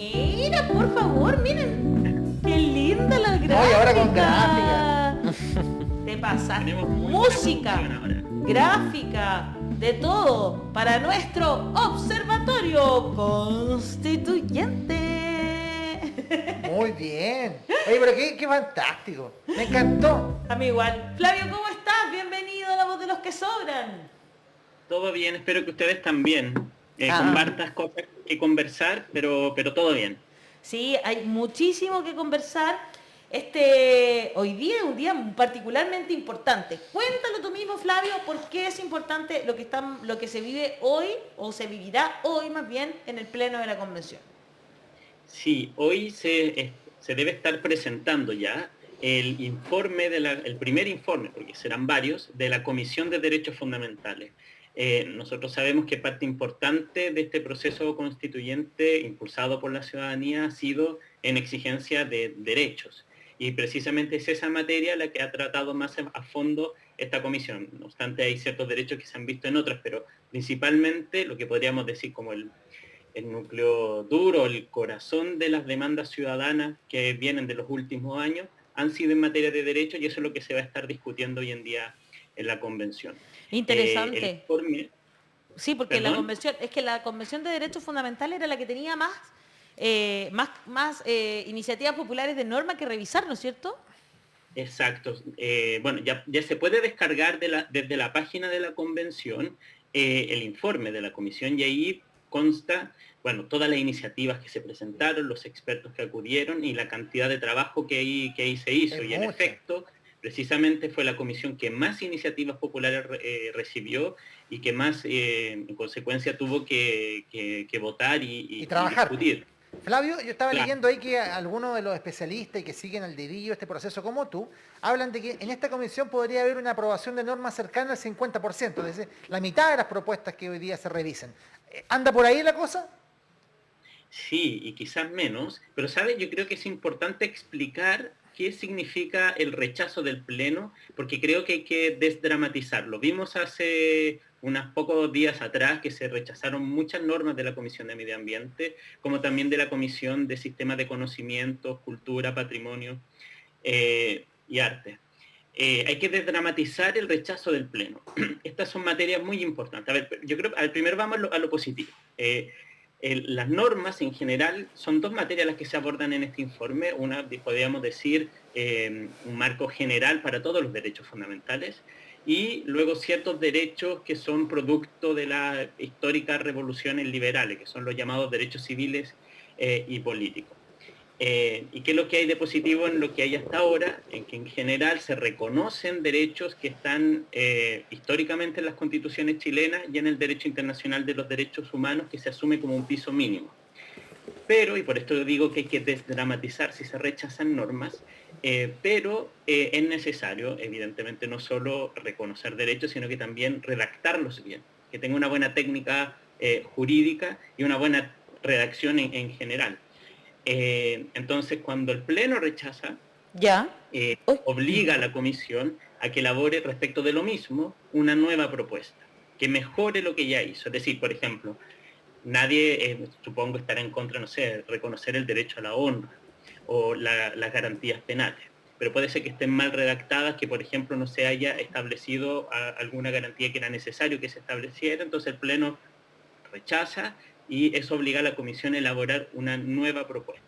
Mira, por favor, miren. Qué linda la gráfica. Oye, ahora con gráfica. Te pasa. Tenemos muy Música, buena producción ahora. gráfica, de todo para nuestro observatorio constituyente. Muy bien. Oye, pero qué fantástico. Me encantó. A mí igual. Flavio, ¿cómo estás? Bienvenido a La Voz de los que Sobran. Todo bien, espero que ustedes también. Ah. Con hartas cosas que conversar, pero todo bien. Sí, hay muchísimo que conversar. Hoy día es un día particularmente importante. Cuéntalo tú mismo, Flavio, por qué es importante lo que se vive hoy, o se vivirá hoy más bien, en el Pleno de la Convención. Sí, hoy se debe estar presentando ya el informe, el primer informe, porque serán varios, de la Comisión de Derechos Fundamentales. Nosotros sabemos que parte importante de este proceso constituyente impulsado por la ciudadanía ha sido en exigencia de derechos. Y precisamente es esa materia la que ha tratado más a fondo esta comisión. No obstante, hay ciertos derechos que se han visto en otras, pero principalmente lo que podríamos decir como el núcleo duro, el corazón de las demandas ciudadanas que vienen de los últimos años, han sido en materia de derechos, y eso es lo que se va a estar discutiendo hoy en día en la convención. Interesante. El informe, Sí, porque ¿perdón? la Convención de Derechos Fundamentales era la que tenía más iniciativas populares de norma que revisar, ¿no es cierto? Exacto. Bueno, ya se puede descargar desde la página de la convención el informe de la comisión, y ahí consta, bueno, todas las iniciativas que se presentaron, los expertos que acudieron y la cantidad de trabajo que ahí se hizo. Y en efecto, precisamente fue la comisión que más iniciativas populares recibió y que más, en consecuencia, tuvo que votar y trabajar. discutir. Flavio, yo estaba leyendo ahí que algunos de los especialistas y que siguen al dedillo este proceso como tú, hablan de que en esta comisión podría haber una aprobación de normas cercana al 50%, es decir, la mitad de las propuestas que hoy día se revisen. ¿Anda por ahí la cosa? Sí, y quizás menos, pero ¿sabes? Yo creo que es importante explicar qué significa el rechazo del Pleno, porque creo que hay que desdramatizarlo. Vimos hace unos pocos días atrás que se rechazaron muchas normas de la Comisión de Medio Ambiente, como también de la Comisión de Sistemas de Conocimientos, Cultura, Patrimonio y Arte. Hay que desdramatizar el rechazo del Pleno. Estas son materias muy importantes. A ver, yo creo, primero vamos a lo positivo. Las normas en general son dos materias las que se abordan en este informe. Una, podríamos decir, un marco general para todos los derechos fundamentales, y luego ciertos derechos que son producto de las históricas revoluciones liberales, que son los llamados derechos civiles y políticos. ¿Y qué es lo que hay de positivo en lo que hay hasta ahora? En que en general se reconocen derechos que están históricamente en las constituciones chilenas y en el derecho internacional de los derechos humanos, que se asume como un piso mínimo. Pero, y por esto digo que hay que desdramatizar si se rechazan normas, pero es necesario, evidentemente, no solo reconocer derechos, sino que también redactarlos bien, que tenga una buena técnica jurídica y una buena redacción en general. Entonces, cuando el Pleno rechaza, obliga a la Comisión a que elabore respecto de lo mismo una nueva propuesta, que mejore lo que ya hizo. Es decir, por ejemplo, nadie, supongo, estará en contra, no sé, reconocer el derecho a la honra o las garantías penales, pero puede ser que estén mal redactadas, que por ejemplo no se haya establecido alguna garantía que era necesario que se estableciera. Entonces el Pleno rechaza y eso obliga a la Comisión a elaborar una nueva propuesta.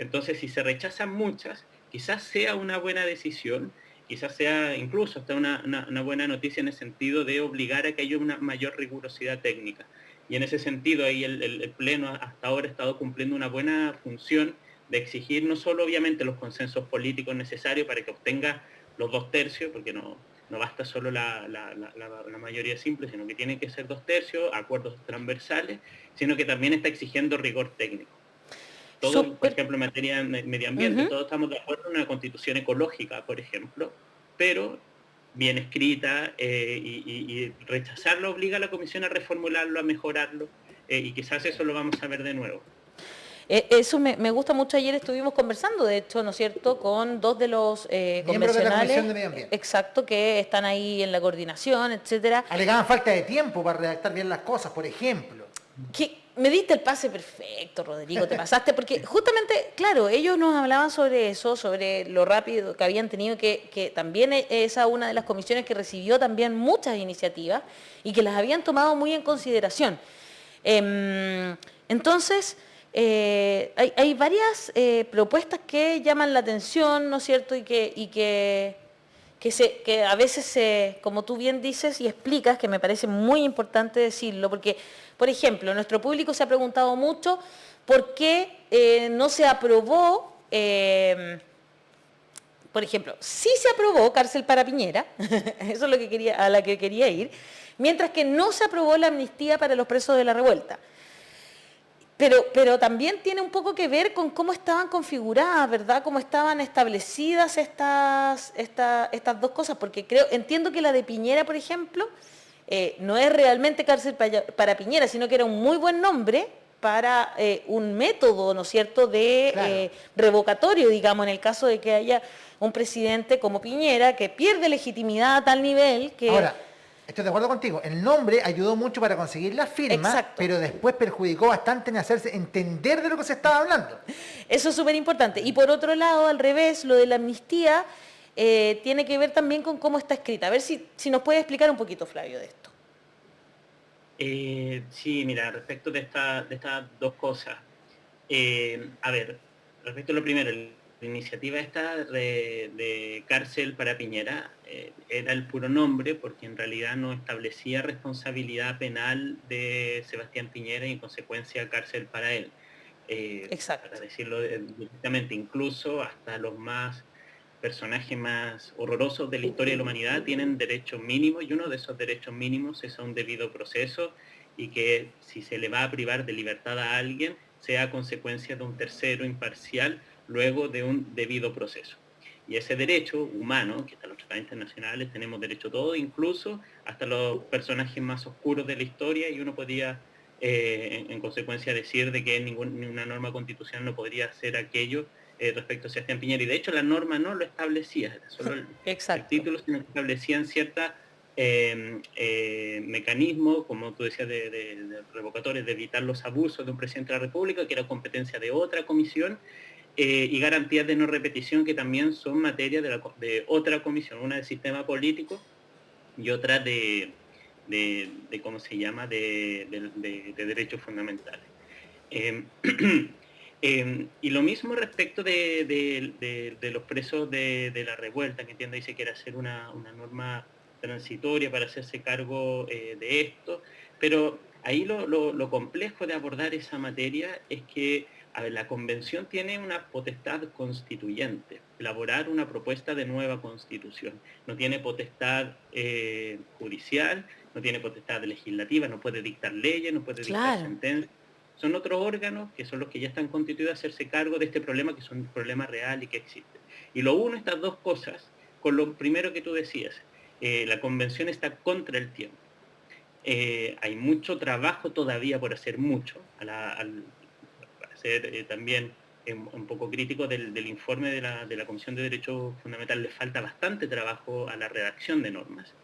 Entonces, si se rechazan muchas, quizás sea una buena decisión, quizás sea incluso hasta una buena noticia en el sentido de obligar a que haya una mayor rigurosidad técnica. Y en ese sentido, ahí el Pleno hasta ahora ha estado cumpliendo una buena función de exigir no solo obviamente los consensos políticos necesarios para que obtenga los 2/3, porque no basta solo la mayoría simple, sino que tienen que ser 2/3, acuerdos transversales, sino que también está exigiendo rigor técnico. Todos, por ejemplo, en materia de medio ambiente, todos estamos de acuerdo en una constitución ecológica, por ejemplo, pero bien escrita, y rechazarlo obliga a la Comisión a reformularlo, a mejorarlo, y quizás eso lo vamos a ver de nuevo. Eso me gusta mucho. Ayer estuvimos conversando, de hecho, ¿no es cierto?, con dos de los miembros de la Comisión de Medio Ambiente. Exacto, que están ahí en la coordinación, etcétera. Alegaban falta de tiempo para redactar bien las cosas, por ejemplo. Me diste el pase perfecto, Rodrigo, te pasaste, porque justamente, claro, ellos nos hablaban sobre eso, sobre lo rápido que habían tenido, que también esa una de las comisiones que recibió también muchas iniciativas y que las habían tomado muy en consideración. Entonces, hay varias propuestas que llaman la atención, ¿no es cierto? Que a veces, como tú bien dices y explicas, que me parece muy importante decirlo, porque, por ejemplo, nuestro público se ha preguntado mucho por qué no se aprobó, por ejemplo, sí se aprobó cárcel para Piñera, eso es lo que a la que quería ir, mientras que no se aprobó la amnistía para los presos de la revuelta. Pero también tiene un poco que ver con cómo estaban configuradas, ¿verdad? Cómo estaban establecidas estas dos cosas, porque entiendo que la de Piñera, por ejemplo, no es realmente cárcel para Piñera, sino que era un muy buen nombre para un método, ¿no es cierto?, de Claro. revocatorio, digamos, en el caso de que haya un presidente como Piñera que pierde legitimidad a tal nivel que... Ahora, estoy de acuerdo contigo. El nombre ayudó mucho para conseguir la firma, Exacto. pero después perjudicó bastante en hacerse entender de lo que se estaba hablando. Eso es súper importante. Y por otro lado, al revés, lo de la amnistía tiene que ver también con cómo está escrita. A ver si nos puede explicar un poquito, Flavio, de esto. Sí, mira, respecto de estas dos cosas. A ver, respecto a lo primero, la iniciativa esta de cárcel para Piñera era el puro nombre porque en realidad no establecía responsabilidad penal de Sebastián Piñera y en consecuencia cárcel para él. Exacto. Para decirlo directamente, incluso hasta los personajes más horrorosos de la historia de la humanidad tienen derechos mínimos y uno de esos derechos mínimos es a un debido proceso y que si se le va a privar de libertad a alguien sea a consecuencia de un tercero imparcial luego de un debido proceso. Y ese derecho humano, que hasta los tratados internacionales tenemos derecho a todo, incluso hasta los personajes más oscuros de la historia, y uno podía en consecuencia decir de que ninguna norma constitucional no podría hacer aquello respecto a Sebastián Piñera. Y de hecho la norma no lo establecía, era solo el título, sino que establecían ciertos mecanismos, como tú decías, de revocatorios, de evitar los abusos de un presidente de la República, que era competencia de otra comisión, y garantías de no repetición, que también son materia de otra comisión, una del sistema político y otra de ¿cómo se llama?, de derechos fundamentales. Y lo mismo respecto de los presos de la revuelta, que entiendo dice que era hacer una norma transitoria para hacerse cargo de esto, pero ahí lo complejo de abordar esa materia es que, a ver, la convención tiene una potestad constituyente, elaborar una propuesta de nueva constitución. No tiene potestad judicial, no tiene potestad legislativa, no puede dictar leyes, no puede dictar sentencias. Son otros órganos que son los que ya están constituidos a hacerse cargo de este problema, que son un problema real y que existe. Y lo uno, estas dos cosas, con lo primero que tú decías, la convención está contra el tiempo. Hay mucho trabajo todavía por hacer, para ser también un poco crítico del informe de la Comisión de Derechos Fundamentales. Le falta bastante trabajo a la redacción de normas.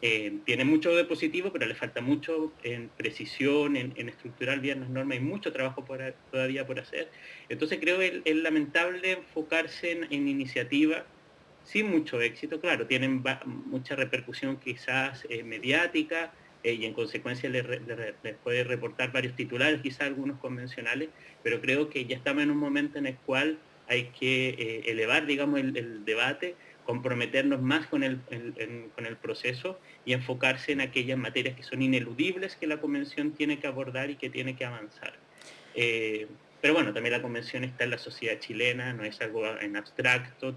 Tiene mucho de positivo, pero le falta mucho en precisión, en estructurar bien las normas, hay mucho trabajo todavía por hacer. Entonces creo que es lamentable enfocarse en iniciativas sin mucho éxito. Claro, tienen mucha repercusión quizás mediática, y en consecuencia les puede reportar varios titulares, quizás algunos convencionales, pero creo que ya estamos en un momento en el cual hay que elevar, digamos, el debate, comprometernos más con el proceso y enfocarse en aquellas materias que son ineludibles que la convención tiene que abordar y que tiene que avanzar. Pero bueno, también la convención está en la sociedad chilena, no es algo en abstracto,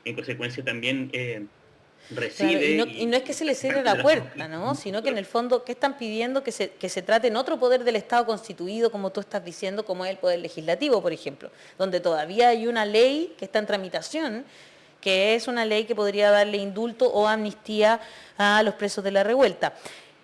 en consecuencia también recibe... Claro, y no es que se le cierre la puerta, ¿no? Sino que en el fondo, ¿qué están pidiendo? Que se trate en otro poder del Estado constituido, como tú estás diciendo, como es el Poder Legislativo, por ejemplo, donde todavía hay una ley que está en tramitación, que es una ley que podría darle indulto o amnistía a los presos de la revuelta.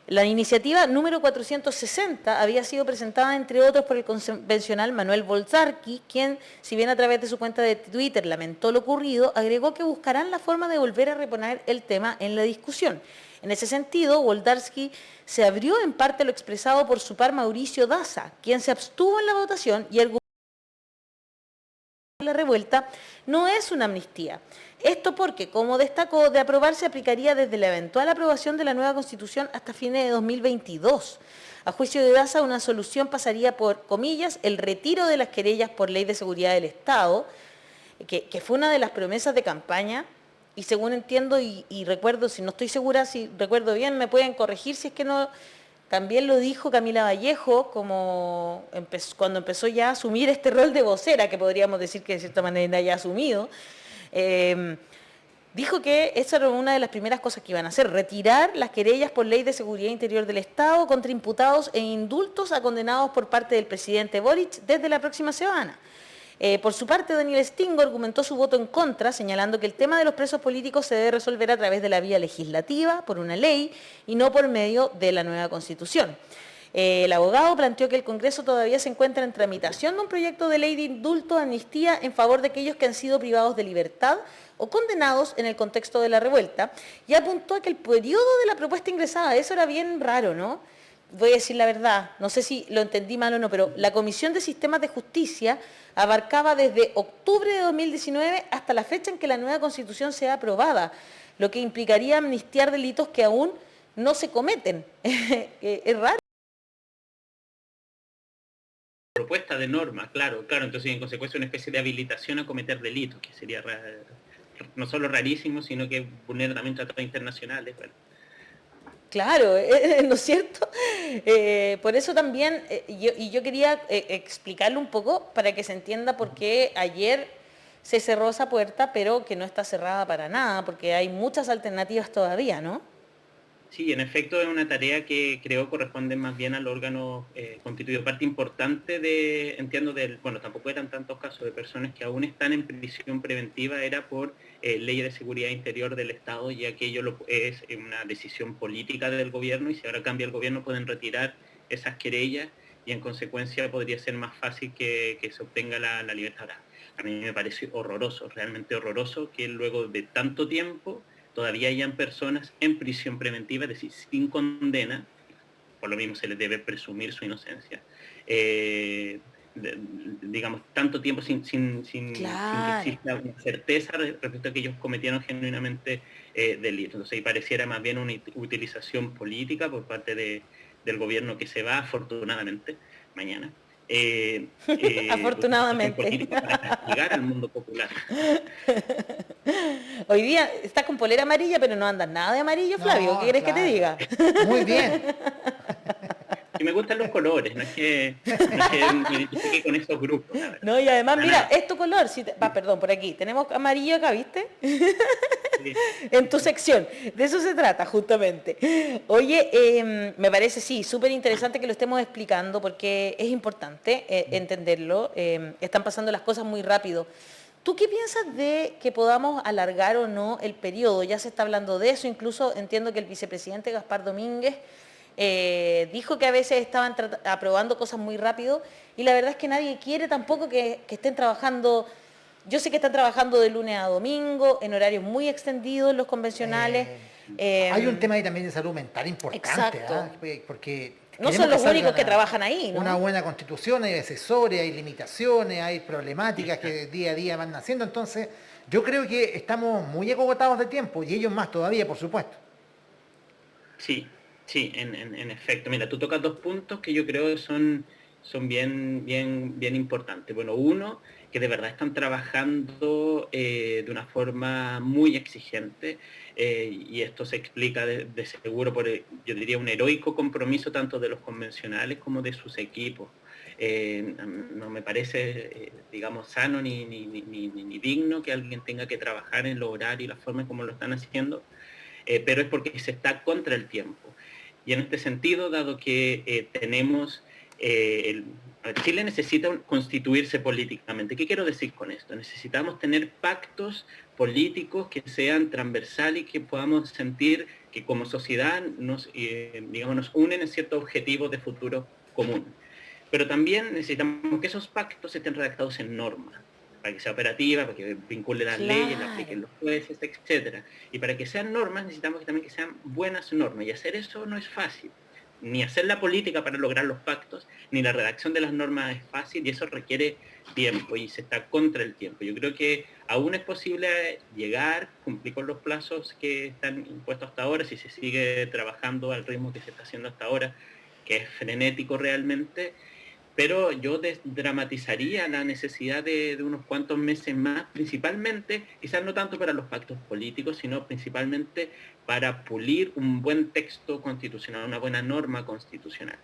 La iniciativa número 460 había sido presentada, entre otros, por el convencional Manuel Bolsarqui, quien, si bien a través de su cuenta de Twitter lamentó lo ocurrido, agregó que buscarán la forma de volver a reponer el tema en la discusión. En ese sentido, Woldarski se abrió en parte a lo expresado por su par Mauricio Daza, quien se abstuvo en la votación y argumentó que la revuelta no es una amnistía. Esto porque, como destacó, de aprobarse aplicaría desde la eventual aprobación de la nueva Constitución hasta fines de 2022. A juicio de Daza, una solución pasaría por, comillas, el retiro de las querellas por ley de seguridad del Estado, que fue una de las promesas de campaña, y según entiendo y recuerdo, si no estoy segura, si recuerdo bien, me pueden corregir si es que no, también lo dijo Camila Vallejo como cuando empezó ya a asumir este rol de vocera, que podríamos decir que de cierta manera ya ha asumido. Dijo que esa era una de las primeras cosas que iban a hacer, retirar las querellas por ley de seguridad interior del Estado contra imputados e indultos a condenados por parte del presidente Boric desde la próxima semana. Por su parte, Daniel Stingo argumentó su voto en contra, señalando que el tema de los presos políticos se debe resolver a través de la vía legislativa, por una ley, y no por medio de la nueva Constitución. El abogado planteó que el Congreso todavía se encuentra en tramitación de un proyecto de ley de indulto, amnistía en favor de aquellos que han sido privados de libertad o condenados en el contexto de la revuelta, y apuntó a que el periodo de la propuesta ingresada, eso era bien raro, ¿no? Voy a decir la verdad, no sé si lo entendí mal o no, pero la Comisión de Sistemas de Justicia abarcaba desde octubre de 2019 hasta la fecha en que la nueva Constitución sea aprobada, lo que implicaría amnistiar delitos que aún no se cometen. Es raro. Propuesta de norma, claro, entonces en consecuencia una especie de habilitación a cometer delitos, que sería no solo rarísimo, sino que vulnera también tratados internacionales. Bueno. Claro, ¿no es cierto? Por eso también, yo quería explicarlo un poco para que se entienda por qué ayer se cerró esa puerta, pero que no está cerrada para nada, porque hay muchas alternativas todavía, ¿no? Sí, en efecto es una tarea que creo corresponde más bien al órgano constituido. Parte importante entiendo, bueno, tampoco eran tantos casos de personas que aún están en prisión preventiva, era por ley de seguridad interior del Estado, ya que ello es una decisión política del gobierno y si ahora cambia el gobierno pueden retirar esas querellas y en consecuencia podría ser más fácil que se obtenga la libertad. Ahora, a mí me parece horroroso, realmente horroroso, que luego de tanto tiempo todavía hayan personas en prisión preventiva, es decir, sin condena, por lo mismo se les debe presumir su inocencia, digamos, tanto tiempo sin Claro. que exista una certeza respecto a que ellos cometieron genuinamente delitos. Entonces ahí pareciera más bien una utilización política por parte del gobierno que se va, afortunadamente, mañana. Afortunadamente. Para castigar al mundo popular. Hoy día estás con polera amarilla, pero no andas nada de amarillo, Flavio. No, ¿Qué quieres claro. que te diga? Muy bien. Y me gustan los colores, no es que me identifique con esos grupos. No, y además, mira, es tu color. Perdón, por aquí. Tenemos amarillo acá, ¿viste? Sí. En tu sección. De eso se trata, justamente. Oye, me parece, sí, súper interesante que lo estemos explicando porque es importante entenderlo. Están pasando las cosas muy rápido. ¿Tú qué piensas de que podamos alargar o no el periodo? Ya se está hablando de eso, incluso entiendo que el vicepresidente Gaspar Domínguez dijo que a veces estaban aprobando cosas muy rápido y la verdad es que nadie quiere tampoco que estén trabajando. Yo sé que están trabajando de lunes a domingo, en horarios muy extendidos los convencionales. Hay un tema ahí también de salud mental importante, Exacto. porque No son los únicos que trabajan ahí, ¿no? Una buena constitución, hay accesorios, hay limitaciones, hay problemáticas que día a día van naciendo, entonces yo creo que estamos muy agotados de tiempo y ellos más todavía, por supuesto. Sí, en efecto. Mira, tú tocas dos puntos que yo creo que son bien importantes. Bueno, uno, que de verdad están trabajando de una forma muy exigente y esto se explica de seguro por, yo diría, un heroico compromiso tanto de los convencionales como de sus equipos. No me parece, digamos, sano ni digno que alguien tenga que trabajar en los horarios y la forma como lo están haciendo, pero es porque se está contra el tiempo. Y en este sentido, dado que tenemos... Chile necesita constituirse políticamente. ¿Qué quiero decir con esto? Necesitamos tener pactos políticos que sean transversales y que podamos sentir que como sociedad nos unen en ciertos objetivos de futuro común. Pero también necesitamos que esos pactos estén redactados en normas. para que sea operativa, para que vincule las leyes, la Claro. apliquen los jueces, etcétera. Y para que sean normas necesitamos también que sean buenas normas, y hacer eso no es fácil. Ni hacer la política para lograr los pactos, ni la redacción de las normas es fácil, y eso requiere tiempo, y se está contra el tiempo. Yo creo que aún es posible llegar, cumplir con los plazos que están impuestos hasta ahora, si se sigue trabajando al ritmo que se está haciendo hasta ahora, que es frenético realmente, pero yo dramatizaría la necesidad de unos cuantos meses más, principalmente, quizás no tanto para los pactos políticos, sino principalmente para pulir un buen texto constitucional, una buena norma constitucional.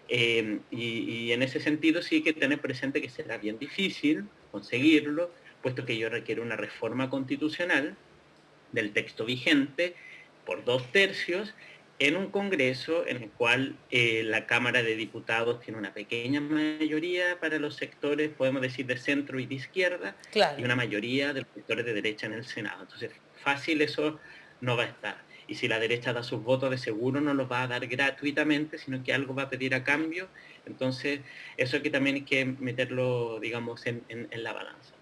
Y en ese sentido sí hay que tener presente que será bien difícil conseguirlo, puesto que ello requiere una reforma constitucional del texto vigente por 2/3 en un Congreso en el cual la Cámara de Diputados tiene una pequeña mayoría para los sectores, podemos decir, de centro y de izquierda, Claro. y una mayoría de los sectores de derecha en el Senado. Entonces, fácil eso no va a estar. Y si la derecha da sus votos, de seguro no los va a dar gratuitamente, sino que algo va a pedir a cambio. Entonces, eso que también hay que meterlo, digamos, en la balanza.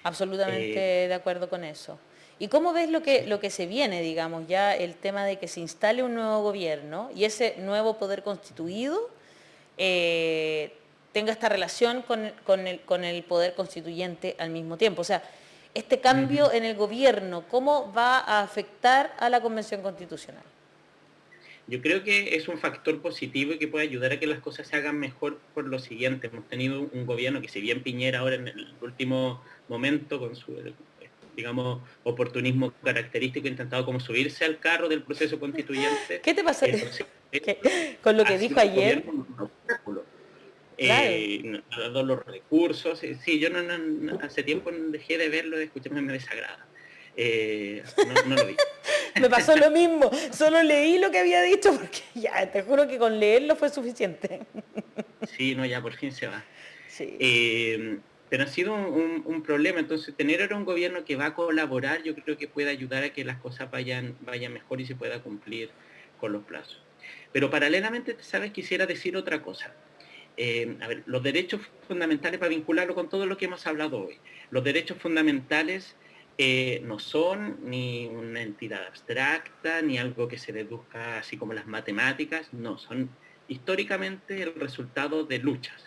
Absolutamente Eh, de acuerdo con eso. ¿Y cómo ves lo que se viene, digamos, ya el tema de que se instale un nuevo gobierno y ese nuevo poder constituido eh, tenga esta relación con el poder constituyente al mismo tiempo? O sea, este cambio en el gobierno, ¿cómo va a afectar a la Convención Constitucional? Yo creo que es un factor positivo y que puede ayudar a que las cosas se hagan mejor por lo siguiente. Hemos tenido un gobierno que, si bien Piñera ahora en el último momento, con su, digamos, oportunismo característico, ha intentado como subirse al carro del proceso constituyente, ¿Qué te pasa el proceso con lo ha que dijo sido un ayer? gobierno un obstáculo. Claro, No ha dado los recursos. Sí, yo hace tiempo dejé de verlo, de escucharme, me desagrada. No lo vi. me pasó lo mismo, solo leí lo que había dicho porque ya, te juro que con leerlo fue suficiente. Sí, no, ya por fin se va. Sí. Eh, pero ha sido un problema. Entonces, tener ahora un gobierno que va a colaborar, yo creo que puede ayudar a que las cosas vayan mejor y se pueda cumplir con los plazos. Pero paralelamente, ¿sabes? Quisiera decir otra cosa. A ver, los derechos fundamentales, para vincularlo con todo lo que hemos hablado hoy, los derechos fundamentales no son ni una entidad abstracta, ni algo que se deduzca así como las matemáticas, no, son históricamente el resultado de luchas.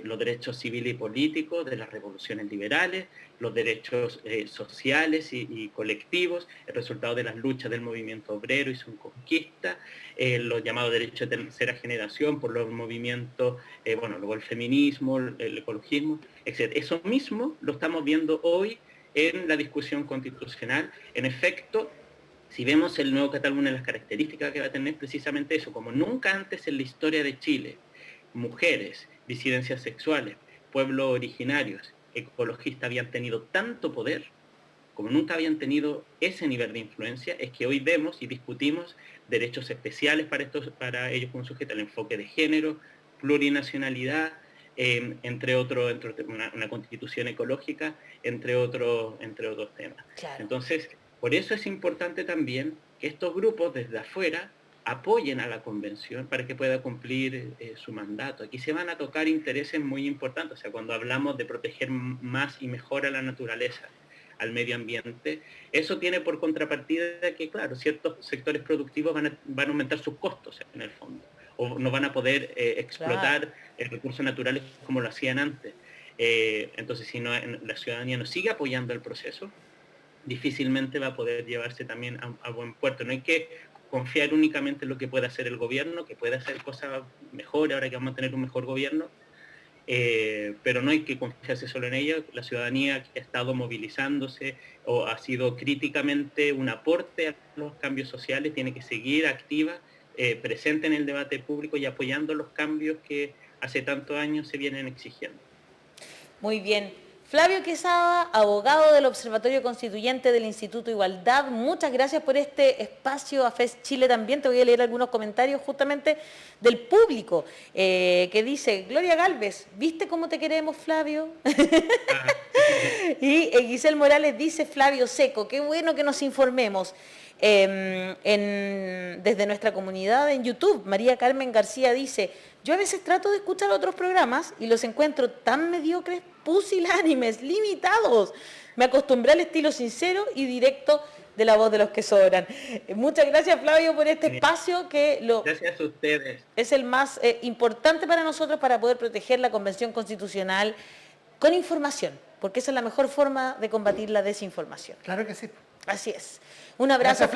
Los derechos civiles y políticos de las revoluciones liberales, los derechos sociales y colectivos, el resultado de las luchas del movimiento obrero y su conquista, los llamados derechos de tercera generación por los movimientos, luego el feminismo, el ecologismo, etc. Eso mismo lo estamos viendo hoy en la discusión constitucional. En efecto, si vemos el nuevo catálogo, una de las características que va a tener precisamente eso, como nunca antes en la historia de Chile, mujeres, disidencias sexuales, pueblos originarios, ecologistas habían tenido tanto poder, como nunca habían tenido ese nivel de influencia, es que hoy vemos y discutimos derechos especiales para ellos como sujeto, el enfoque de género, plurinacionalidad, entre otros, una constitución ecológica, entre otros temas. Claro. Entonces, por eso es importante también que estos grupos desde afuera apoyen a la convención para que pueda cumplir su mandato. Aquí se van a tocar intereses muy importantes, o sea, cuando hablamos de proteger más y mejor a la naturaleza, al medio ambiente, eso tiene por contrapartida que, claro, ciertos sectores productivos van a aumentar sus costos en el fondo, o no van a poder explotar recursos naturales como lo hacían antes. Entonces, si no, la ciudadanía no sigue apoyando el proceso, difícilmente va a poder llevarse también a buen puerto. No hay que confiar únicamente en lo que pueda hacer el gobierno, que puede hacer cosas mejores ahora que vamos a tener un mejor gobierno, pero no hay que confiarse solo en ello. La ciudadanía que ha estado movilizándose o ha sido críticamente un aporte a los cambios sociales, tiene que seguir activa, presente en el debate público y apoyando los cambios que hace tantos años se vienen exigiendo. Muy bien. Flavio Quesada, abogado del Observatorio Constituyente del Instituto Igualdad, muchas gracias por este espacio a FES Chile también. Te voy a leer algunos comentarios justamente del público que dice, Gloria Galvez, ¿viste cómo te queremos, Flavio? Y Giselle Morales dice, Flavio Seco, qué bueno que nos informemos. Desde nuestra comunidad en YouTube, María Carmen García dice, yo a veces trato de escuchar otros programas y los encuentro tan mediocres pusilánimes, limitados. Me acostumbré al estilo sincero y directo de la voz de los que sobran. Muchas gracias, Flavio, por este espacio que gracias a ustedes. Es el más importante para nosotros para poder proteger la Convención Constitucional con información, porque esa es la mejor forma de combatir la desinformación. Claro que sí. Así es. Un abrazo. Gracias,